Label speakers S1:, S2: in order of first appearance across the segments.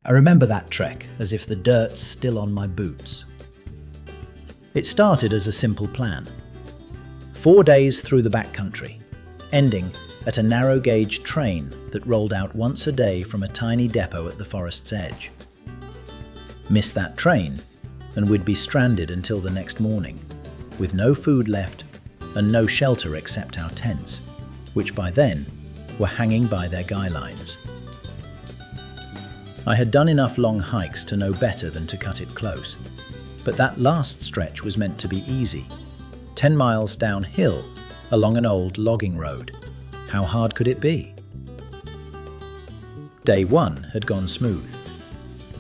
S1: I remember that trek as if the dirt's still on my boots. It started as a simple plan. 4 days through the backcountry, ending at a narrow-gauge train that rolled out once a day from a tiny depot at the forest's edge. Miss that train, and we'd be stranded until the next morning, with no food left and no shelter except our tents, which by then were hanging by their guy lines. I had done enough long hikes to know better than to cut it close, but that last stretch was meant to be easy. 10 miles downhill along an old logging road. How hard could it be? Day 1 had gone smooth.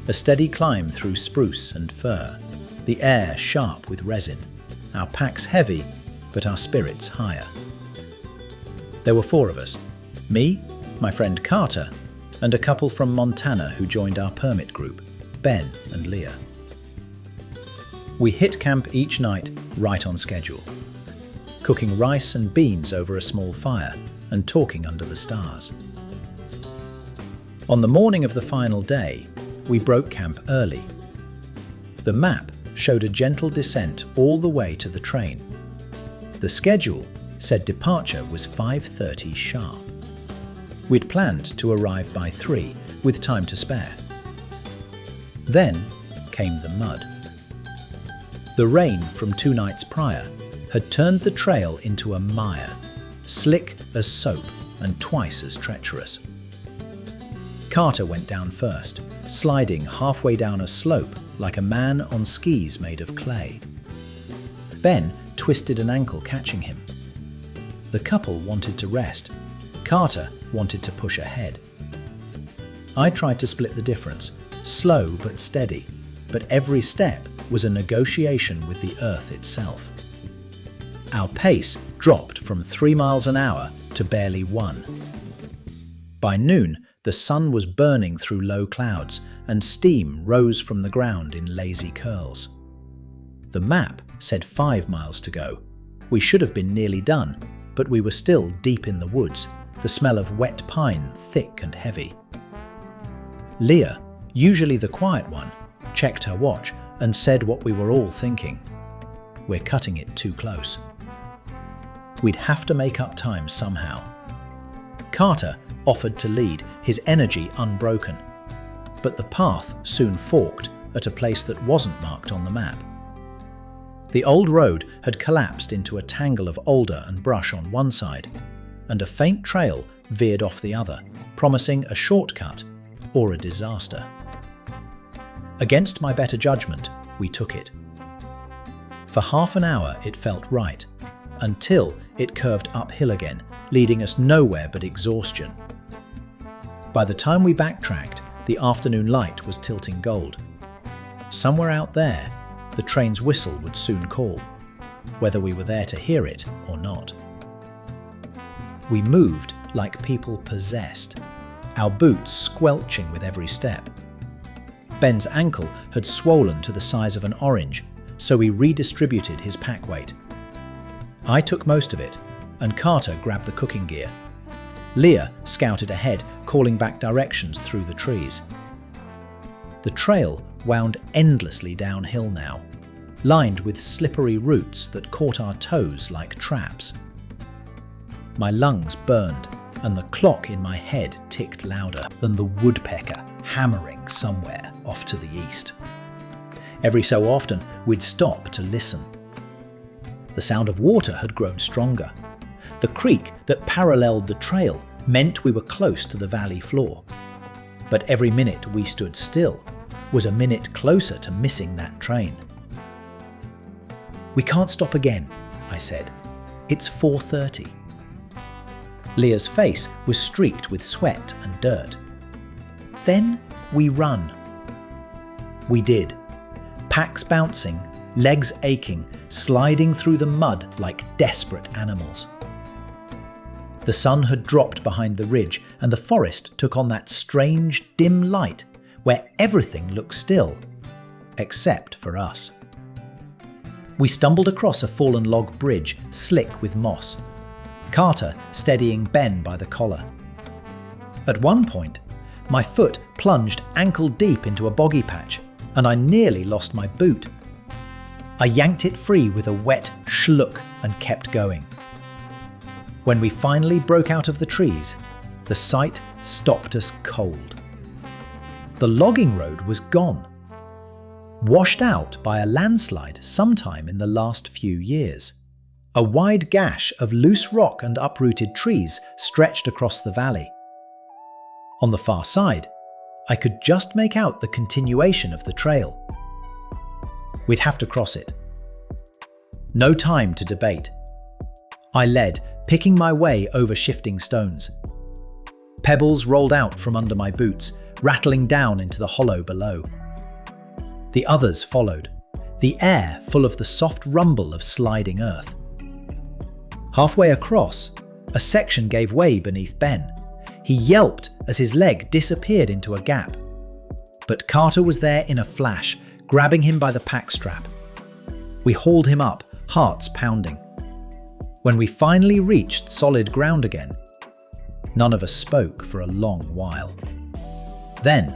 S1: A steady climb through spruce and fir, the air sharp with resin, our packs heavy, but our spirits higher. There were 4 of us, me, my friend Carter, and a couple from Montana who joined our permit group, Ben and Leah. We hit camp each night right on schedule, cooking rice and beans over a small fire and talking under the stars. On the morning of the final day, we broke camp early. The map showed a gentle descent all the way to the train. The schedule said departure was 5:30 sharp. We'd planned to arrive by 3, with time to spare. Then came the mud. The rain from 2 nights prior had turned the trail into a mire, slick as soap and twice as treacherous. Carter went down first, sliding halfway down a slope like a man on skis made of clay. Ben twisted an ankle catching him. The couple wanted to rest. Carter wanted to push ahead. I tried to split the difference, slow but steady, but every step was a negotiation with the earth itself. Our pace dropped from 3 miles an hour to barely 1. By noon, the sun was burning through low clouds and steam rose from the ground in lazy curls. The map said 5 miles to go. We should have been nearly done, but we were still deep in the woods, the smell of wet pine thick and heavy. Leah, usually the quiet one, checked her watch and said what we were all thinking. We're cutting it too close. We'd have to make up time somehow. Carter offered to lead, his energy unbroken. But the path soon forked at a place that wasn't marked on the map. The old road had collapsed into a tangle of alder and brush on one side, and a faint trail veered off the other, promising a shortcut or a disaster. Against my better judgment, we took it. For half an hour it felt right, until it curved uphill again, leading us nowhere but exhaustion. By the time we backtracked, the afternoon light was tilting gold. Somewhere out there, the train's whistle would soon call, whether we were there to hear it or not. We moved like people possessed, our boots squelching with every step. Ben's ankle had swollen to the size of an orange, so we redistributed his pack weight. I took most of it, and Carter grabbed the cooking gear. Leah scouted ahead, calling back directions through the trees. The trail wound endlessly downhill now, lined with slippery roots that caught our toes like traps. My lungs burned, and the clock in my head ticked louder than the woodpecker hammering somewhere off to the east. Every so often, we'd stop to listen. The sound of water had grown stronger. The creek that paralleled the trail meant we were close to the valley floor. But every minute we stood still was a minute closer to missing that train. "We can't stop again," I said. "It's 4:30. Leah's face was streaked with sweat and dirt. "Then we run." We did. Packs bouncing, legs aching, sliding through the mud like desperate animals. The sun had dropped behind the ridge, and the forest took on that strange, dim light where everything looked still, except for us. We stumbled across a fallen log bridge, slick with moss, Carter steadying Ben by the collar. At one point, My foot plunged ankle deep into a boggy patch, and I nearly lost my boot. I yanked it free with a wet schluck and kept going. When we finally broke out of the trees, the sight stopped us cold. The logging road was gone, washed out by a landslide sometime in the last few years. A wide gash of loose rock and uprooted trees stretched across the valley. On the far side, I could just make out the continuation of the trail. We'd have to cross it. No time to debate. I led, picking my way over shifting stones. Pebbles rolled out from under my boots, rattling down into the hollow below. The others followed, the air full of the soft rumble of sliding earth. Halfway across, a section gave way beneath Ben. He yelped as his leg disappeared into a gap. But Carter was there in a flash, grabbing him by the pack strap. We hauled him up, hearts pounding. When we finally reached solid ground again, none of us spoke for a long while. Then,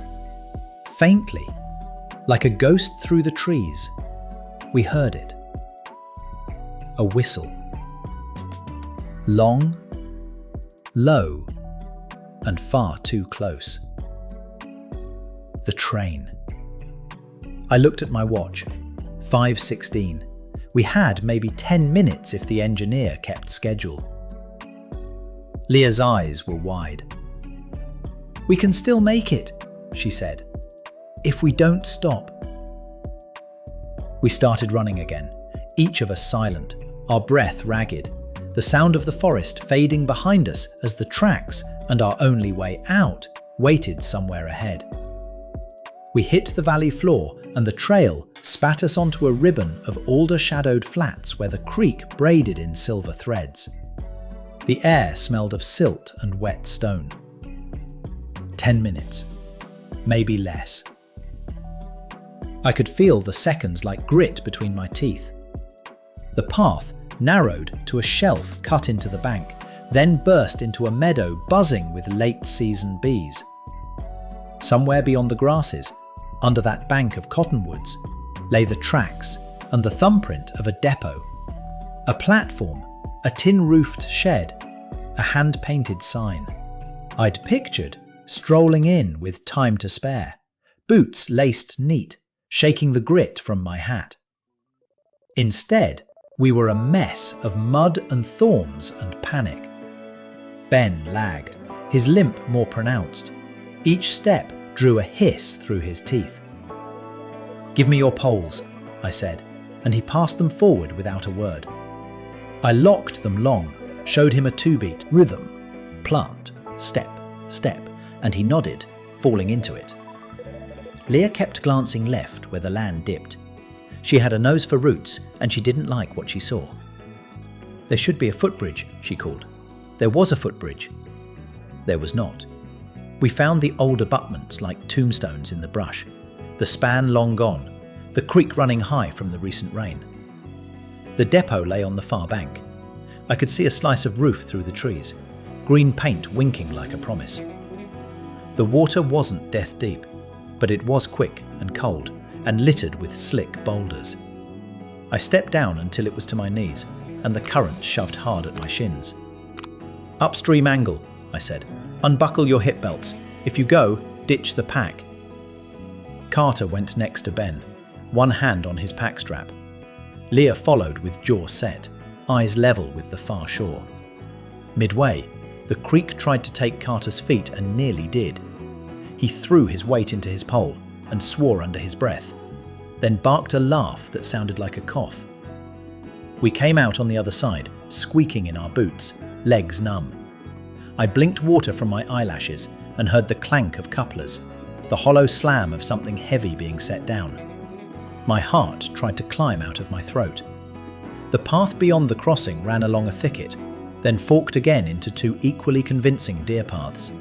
S1: faintly, like a ghost through the trees, we heard it. A whistle. Long, low, and far too close. The train. I looked at my watch. 5:16. We had maybe 10 minutes if the engineer kept schedule. Leah's eyes were wide. "We can still make it," she said, "if we don't stop." We started running again, each of us silent, our breath ragged, the sound of the forest fading behind us as the tracks and our only way out waited somewhere ahead. We hit the valley floor and the trail spat us onto a ribbon of alder-shadowed flats where the creek braided in silver threads. The air smelled of silt and wet stone. 10 minutes, maybe less. I could feel the seconds like grit between my teeth. The path narrowed to a shelf cut into the bank, then burst into a meadow buzzing with late-season bees. Somewhere beyond the grasses, under that bank of cottonwoods, lay the tracks and the thumbprint of a depot. A platform, a tin-roofed shed, a hand-painted sign. I'd pictured strolling in with time to spare, boots laced neat, shaking the grit from my hat. Instead, we were a mess of mud and thorns and panic. Ben lagged, his limp more pronounced. Each step drew a hiss through his teeth. "Give me your poles," I said, and he passed them forward without a word. I locked them long, showed him a 2-beat rhythm, plant, step, step, and he nodded, falling into it. Leah kept glancing left where the land dipped. She had a nose for roots, and she didn't like what she saw. "There should be a footbridge," she called. There was a footbridge. There was not. We found the old abutments like tombstones in the brush, the span long gone, the creek running high from the recent rain. The depot lay on the far bank. I could see a slice of roof through the trees, green paint winking like a promise. The water wasn't death deep, but it was quick and cold and littered with slick boulders. I stepped down until it was to my knees, and the current shoved hard at my shins. "Upstream angle," I said. "Unbuckle your hip belts. If you go, ditch the pack." Carter went next to Ben, one hand on his pack strap. Leah followed with jaw set, eyes level with the far shore. Midway, the creek tried to take Carter's feet and nearly did. He threw his weight into his pole and swore under his breath, then barked a laugh that sounded like a cough. We came out on the other side, squeaking in our boots, legs numb. I blinked water from my eyelashes and heard the clank of couplers, the hollow slam of something heavy being set down. My heart tried to climb out of my throat. The path beyond the crossing ran along a thicket, then forked again into 2 equally convincing deer paths.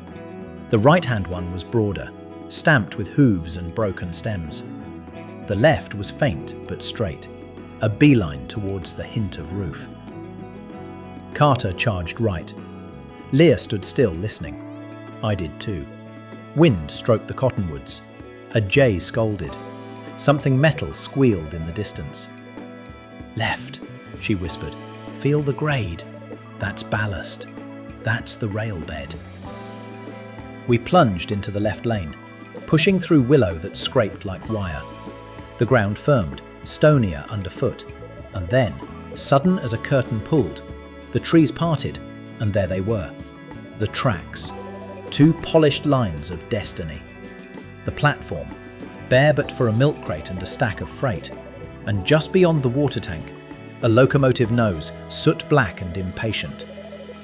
S1: The right-hand one was broader, stamped with hooves and broken stems. The left was faint but straight, a beeline towards the hint of roof. Carter charged right. Leah stood still listening. I did too. Wind stroked the cottonwoods. A jay scolded. Something metal squealed in the distance. "Left," she whispered. "Feel the grade. That's ballast. That's the rail bed." We plunged into the left lane, pushing through willow that scraped like wire. The ground firmed, stonier underfoot, and then, sudden as a curtain pulled, the trees parted, and there they were. The tracks. 2 polished lines of destiny. The platform, bare but for a milk crate and a stack of freight, and just beyond the water tank, a locomotive nose, soot black and impatient,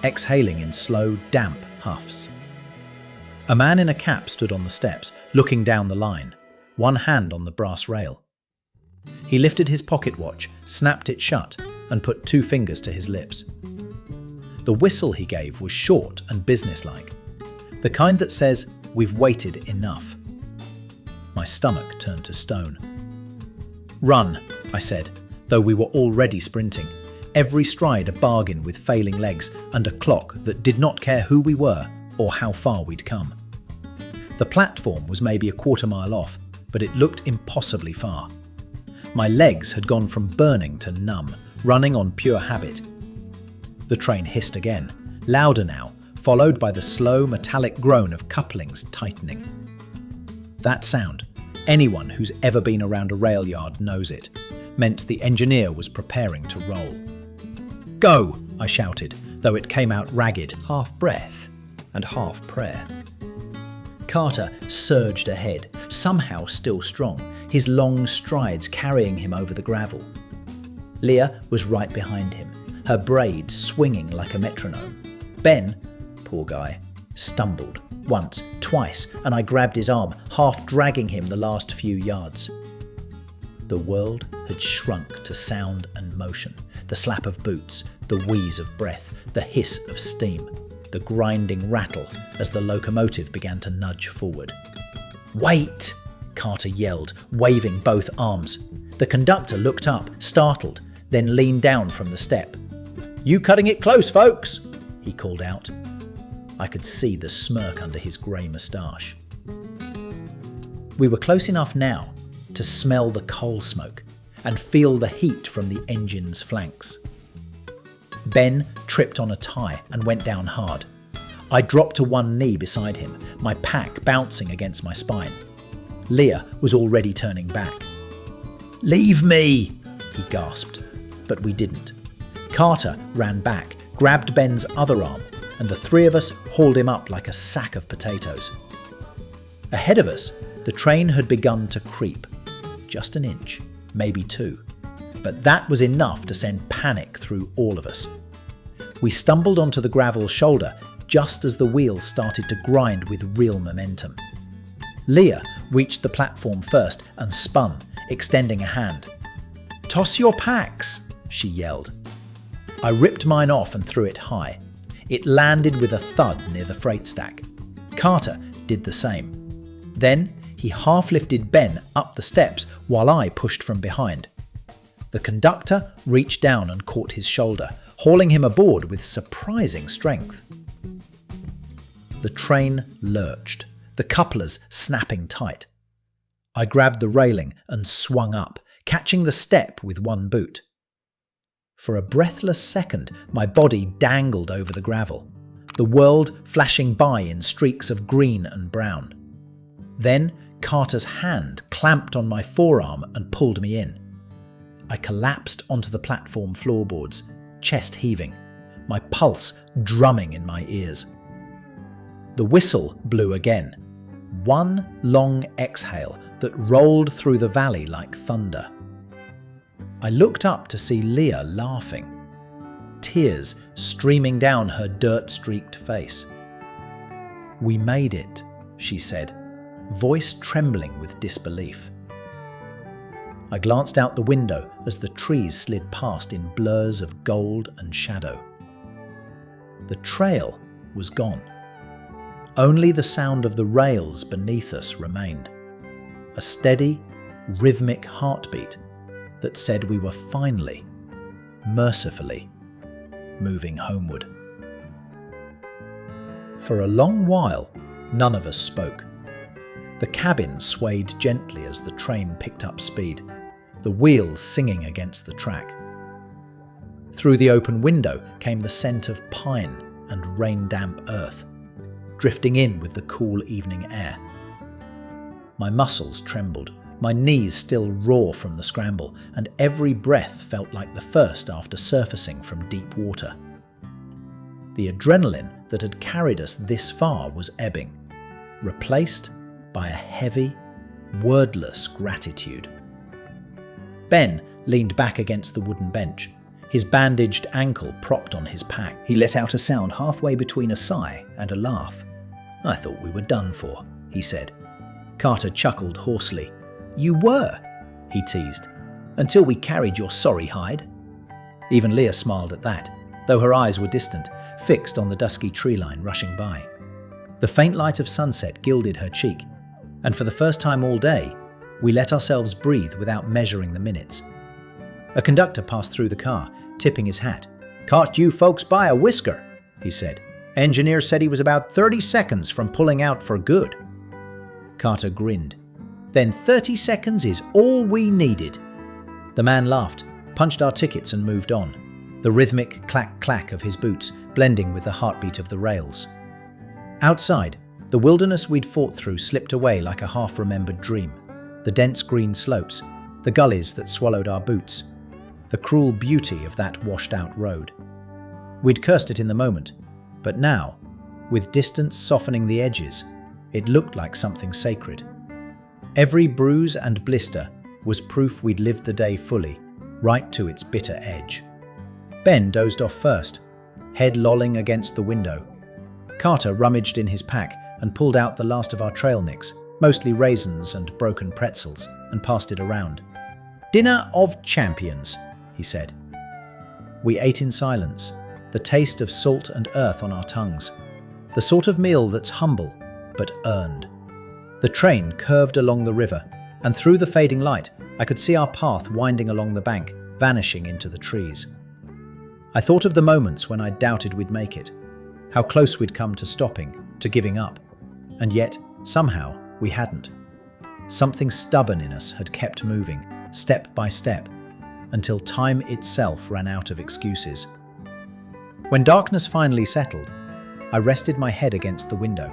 S1: exhaling in slow, damp huffs. A man in a cap stood on the steps, looking down the line, one hand on the brass rail. He lifted his pocket watch, snapped it shut, and put 2 fingers to his lips. The whistle he gave was short and businesslike, the kind that says, "We've waited enough." My stomach turned to stone. "Run," I said, though we were already sprinting, every stride a bargain with failing legs and a clock that did not care who we were or how far we'd come. The platform was maybe a quarter-mile off, but it looked impossibly far. My legs had gone from burning to numb, running on pure habit. The train hissed again, louder now, followed by the slow metallic groan of couplings tightening. That sound, anyone who's ever been around a rail yard knows it, meant the engineer was preparing to roll. "Go!" I shouted, though it came out ragged, half breath and half prayer. Carter surged ahead, somehow still strong, his long strides carrying him over the gravel. Leah was right behind him, her braids swinging like a metronome. Ben, poor guy, stumbled once, twice, and I grabbed his arm, half dragging him the last few yards. The world had shrunk to sound and motion, the slap of boots, the wheeze of breath, the hiss of steam, the grinding rattle as the locomotive began to nudge forward. "Wait!" Carter yelled, waving both arms. The conductor looked up, startled, then leaned down from the step. "You cutting it close, folks!" he called out. I could see the smirk under his grey moustache. We were close enough now to smell the coal smoke and feel the heat from the engine's flanks. Ben tripped on a tie and went down hard. I dropped to one knee beside him, my pack bouncing against my spine. Leah was already turning back. "Leave me!" he gasped, but we didn't. Carter ran back, grabbed Ben's other arm, and the 3 of us hauled him up like a sack of potatoes. Ahead of us, the train had begun to creep. Just an inch, maybe 2. But that was enough to send panic through all of us. We stumbled onto the gravel shoulder just as the wheels started to grind with real momentum. Leah reached the platform first and spun, extending a hand. "Toss your packs!" she yelled. I ripped mine off and threw it high. It landed with a thud near the freight stack. Carter did the same. Then he half-lifted Ben up the steps while I pushed from behind. The conductor reached down and caught his shoulder, hauling him aboard with surprising strength. The train lurched, the couplers snapping tight. I grabbed the railing and swung up, catching the step with one boot. For a breathless second, my body dangled over the gravel, the world flashing by in streaks of green and brown. Then Carter's hand clamped on my forearm and pulled me in. I collapsed onto the platform floorboards, chest heaving, my pulse drumming in my ears. The whistle blew again, one long exhale that rolled through the valley like thunder. I looked up to see Leah laughing, tears streaming down her dirt-streaked face. "We made it," she said, voice trembling with disbelief. I glanced out the window as the trees slid past in blurs of gold and shadow. The trail was gone. Only the sound of the rails beneath us remained, a steady, rhythmic heartbeat that said we were finally, mercifully, moving homeward. For a long while, none of us spoke. The cabin swayed gently as the train picked up speed, the wheels singing against the track. Through the open window came the scent of pine and rain-damp earth, drifting in with the cool evening air. My muscles trembled, my knees still raw from the scramble, and every breath felt like the first after surfacing from deep water. The adrenaline that had carried us this far was ebbing, replaced by a heavy, wordless gratitude. Ben leaned back against the wooden bench, his bandaged ankle propped on his pack. He let out a sound halfway between a sigh and a laugh. "I thought we were done for," he said. Carter chuckled hoarsely. "You were," he teased, "until we carried your sorry hide." Even Leah smiled at that, though her eyes were distant, fixed on the dusky tree line rushing by. The faint light of sunset gilded her cheek, and for the first time all day, we let ourselves breathe without measuring the minutes. A conductor passed through the car, tipping his hat. "Caught you folks by a whisker," he said. "Engineer said he was about 30 seconds from pulling out for good." Carter grinned. "Then 30 seconds is all we needed." The man laughed, punched our tickets and moved on, the rhythmic clack-clack of his boots blending with the heartbeat of the rails. Outside, the wilderness we'd fought through slipped away like a half-remembered dream. The dense green slopes, the gullies that swallowed our boots, the cruel beauty of that washed-out road. We'd cursed it in the moment, but now, with distance softening the edges, it looked like something sacred. Every bruise and blister was proof we'd lived the day fully, right to its bitter edge. Ben dozed off first, head lolling against the window. Carter rummaged in his pack and pulled out the last of our trail nicks, mostly raisins and broken pretzels, and passed it around. "Dinner of champions," he said. We ate in silence, the taste of salt and earth on our tongues, the sort of meal that's humble but earned. The train curved along the river, and through the fading light, I could see our path winding along the bank, vanishing into the trees. I thought of the moments when I doubted we'd make it, how close we'd come to stopping, to giving up, and yet, somehow, we hadn't. Something stubborn in us had kept moving, step by step, until time itself ran out of excuses. When darkness finally settled, I rested my head against the window.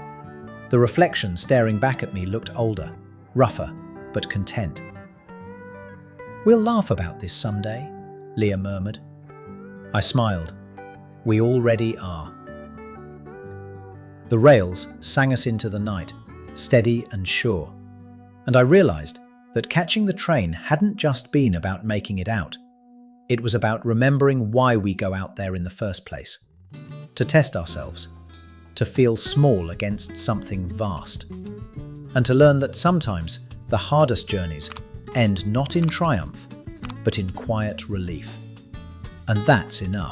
S1: The reflection staring back at me looked older, rougher, but content. "We'll laugh about this someday," Leah murmured. I smiled. "We already are." The rails sang us into the night, steady and sure, and I realized that catching the train hadn't just been about making it out. It was about remembering why we go out there in the first place. To test ourselves, to feel small against something vast, and to learn that sometimes the hardest journeys end not in triumph, but in quiet relief. And that's enough.